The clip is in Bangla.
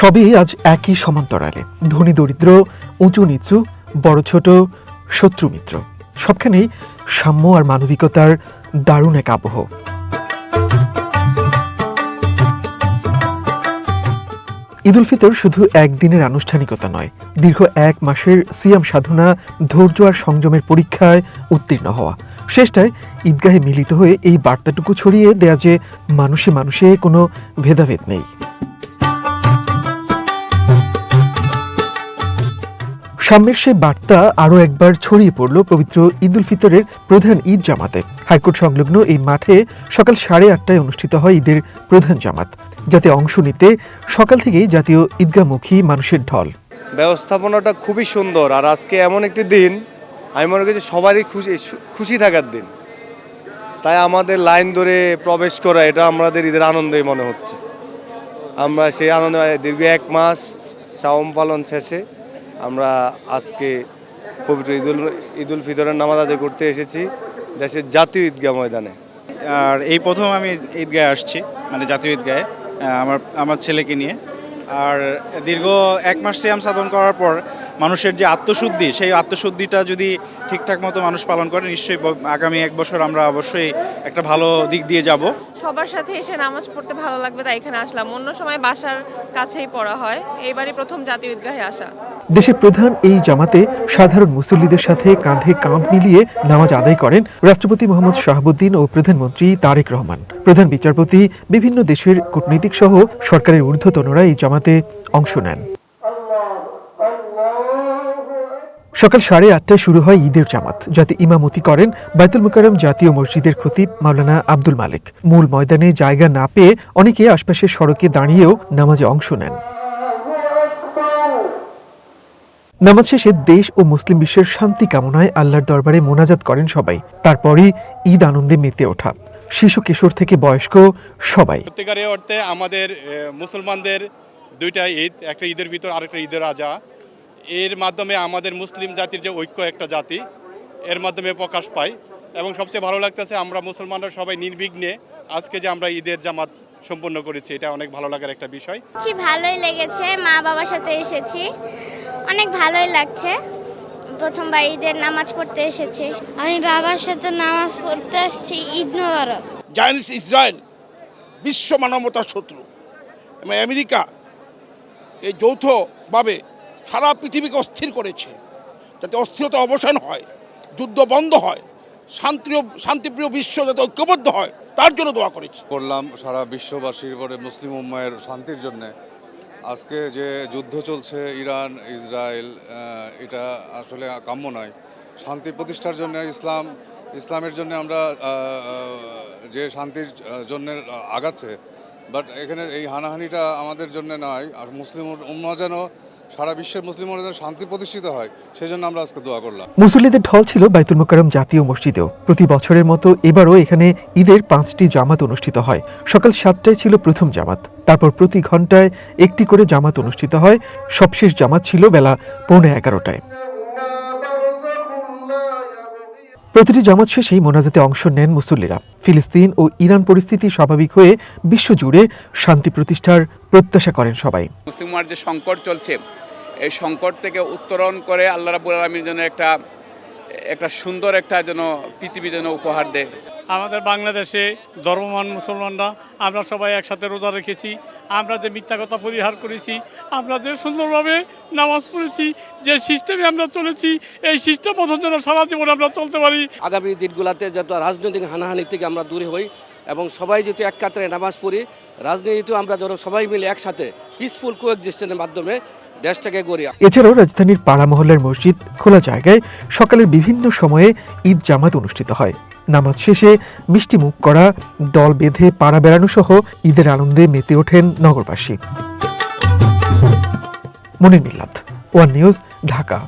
সবই আজ একই সমান্তরালে, ধনী দরিদ্র, উঁচু নিচু, বড় ছোট, শত্রু মিত্র, সবখানেই সাম্য আর মানবিকতার দারুণ এক আবহ। ঈদ উল ফিতর শুধু একদিনের আনুষ্ঠানিকতা নয়, দীর্ঘ এক মাসের সিয়াম সাধনা, ধৈর্য আর সংযমের পরীক্ষায় উত্তীর্ণ হওয়া। শেষটায় ঈদগাহে মিলিত হয়ে এই বার্তাটুকু ছড়িয়ে দেয়া যে মানুষে মানুষে কোনো ভেদাভেদ নেই। সাম্যের সেই বার্তা আরও একবার ছড়িয়ে পড়ল পবিত্র ঈদ উল ফিতরের প্রধান ঈদ জামাতে। হাইকোর্ট সংলগ্ন এই মাঠে সকাল 8:30টায় অনুষ্ঠিত হয় ঈদের প্রধান জামাত, যাতে অংশ নিতে সকাল থেকেই জাতীয় ঈদগাহমুখী মানুষের ঢল। ব্যবস্থাপনাটা খুবই সুন্দর, আর আজকে এমন একটি দিন আমি মনে করি সবারই খুশি থাকার দিন, তাই আমাদের লাইন ধরে প্রবেশ করা এটা আমাদের ঈদের আনন্দই মনে হচ্ছে। আমরা সেই আনন্দ দীর্ঘ এক মাস সাওম পালন শেষে আমরা আজকে পবিত্র ঈদ উল ফিতরের নামাজ আদায় করতে এসেছি দেশের জাতীয় ঈদগাহ ময়দানে। আর এই প্রথম আমি ঈদগাহে আসছি, মানে জাতীয় ঈদগাহে আমার ছেলেকে নিয়ে। আর দীর্ঘ এক মাস সিয়াম সাধন করার পর মানুষের যে আত্মশুদ্ধি, সেই আত্মশুদ্ধিটা যদি ঠিকঠাক মতো মানুষ পালন করে, নিশ্চয়ই আগামী এক বছর আমরা অবশ্যই একটা ভালো দিক দিয়ে যাব। সবার সাথে এসে নামাজ পড়তে ভালো লাগবে, তাই এখানে আসলাম। অন্য সময় বাসার কাছেই পড়া হয়, এবারই প্রথম জাতীয় ঈদগাহে আসা। দেশের প্রধান এই জামাতে সাধারণ মুসল্লিদের সাথে কাঁধে কাঁধ মিলিয়ে নামাজ আদায় করেন রাষ্ট্রপতি মোহাম্মদ শাহাবুদ্দিন ও প্রধানমন্ত্রী তারেক রহমান। প্রধান বিচারপতি, বিভিন্ন দেশের কূটনীতিক সহ সরকারের ঊর্ধ্বতনরা এই জামাতে অংশ নেন। সকাল 8:30টায় শুরু হয় ঈদের জামাত, যাতে ইমামতি করেন বায়তুল মুকাররম জাতীয় মসজিদের খতিব মাওলানা আব্দুল মালিক। মূল ময়দানে জায়গা না পেয়ে অনেকে আশপাশের সড়কে দাঁড়িয়েও নামাজে অংশ নেন। নামাজ শেষে দেশ ও মুসলিম বিশ্বের শান্তি কামনায় আল্লাহর দরবারে মোনাজাত করেন সবাই। তারপরই ঈদ আনন্দে মেতে ওঠা, শিশু কিশোর থেকে বয়স্ক সবাই। সত্যিকারের অর্থে আমাদের মুসলমানদের দুইটা ঈদ, একটা ঈদের ভিতর আরেকটা ঈদের আজহা। এর মাধ্যমে আমাদের মুসলিম জাতির যে ঐক্য, একটা জাতি, এর মাধ্যমে প্রকাশ পায়। এবং সবচেয়ে ভালো লাগতেছে আমরা মুসলমানরা সবাই নির্বিঘ্নে আজকে যে আমরা ঈদের জামাত সম্পন্ন করেছি, এটা অনেক ভালো লাগার একটা বিষয়। ভালোই লেগেছে, মা বাবার সাথে এসেছি, অনেক ভালোই লাগছে। প্রথমবার ঈদের নামাজ পড়তে এসেছি। আমি বাবার সাথে নামাজ পড়তে আসছি। ঈদ মোবারক। জায়নিস্ট ইসরায়েল বিশ্ব মানবতার শত্রু এবং আমেরিকা এই যৌথভাবে সারা পৃথিবীকে অস্থির করেছে, যাতে অস্থিরতার অবসান হয়, যুদ্ধ বন্ধ হয়, শান্তিপ্রিয় বিশ্ব যাতে ঐক্যবদ্ধ হয়, তার জন্য দোয়া করেছি। করলাম সারা বিশ্ববাসীর পরে মুসলিম উম্মাহের শান্তির জন্যে। আজকে যে যুদ্ধ চলছে ইরান ইসরায়েল, এটা আসলে কাম্য নয়। শান্তি প্রতিষ্ঠার জন্য ইসলামের জন্য আমরা যে শান্তির জন্য আগাচ্ছে, বাট এখানে এই হানাহানিটা আমাদের জন্য নয়। আর মুসলিম উম্মাহ যেন সারা বিশ্বের মুসলিম যেন শান্তি প্রতিষ্ঠিত হয়, সেই জন্য আমরা আজকে দোয়া করলাম। মুসল্লিদের ঢল ছিল বায়তুল মুকাররম জাতীয় মসজিদেও। প্রতি বছরের মতো এবারও এখানে ঈদের 5টি জামাত অনুষ্ঠিত হয়। সকাল 7টায় ছিল প্রথম জামাত, তারপর প্রতি ঘন্টায় একটি করে জামাত অনুষ্ঠিত হয়। সবশেষ জামাত ছিল বেলা 11:15টায়। প্রতিটি জামাত শেষেই মোনাজাতে অংশ নেন মুসল্লিরা। ফিলিস্তিন ও ইরান পরিস্থিতি স্বাভাবিক হয়ে বিশ্বজুড়ে শান্তি প্রতিষ্ঠার প্রত্যাশা করেন সবাই। মুসলিম উম্মাহর যে সংকট চলছে, এই সংকট থেকে উত্তরণ করে আল্লাহ রাব্বুল আলামিন যেন একটা সুন্দর একটা যেন পৃথিবী যেন উপহার দেয়। আমাদের বাংলাদেশে ধর্মমান মুসলমানরা আমরা সবাই একসাথে রোজা রেখেছি, আমরা যে মিথ্যা কথা পরিহার করেছি, আমরা যে সুন্দরভাবে নামাজ পড়েছি, যে সিস্টেমে আমরা চলেছি, এই সিস্টেম মতন যেন সারা জীবন আমরা চলতে পারি। আগামী দিনগুলোতে যত রাজনৈতিক হানাহানি থেকে আমরা দূরে হই এবং সবাই যেহেতু এক কাতারে নামাজ পড়ি, রাজনীতিতেও আমরা যেন সবাই মিলে একসাথে পিসফুল কোএক্সিস্টেন্সের মাধ্যমে দেশটাকে গড়ি। এছাড়াও রাজধানীর পাড়া মহল্লার মসজিদ খোলা জায়গায় সকালের বিভিন্ন সময়ে ঈদ জামাত অনুষ্ঠিত হয়। নামাজ শেষে মিষ্টি মুখ করা, দল বেঁধে পাড়া বেড়ানো সহ ঈদের আনন্দে মেতে ওঠেন নগরবাসী। মনির মিল্লাত, ওয়ান নিউজ, ঢাকা।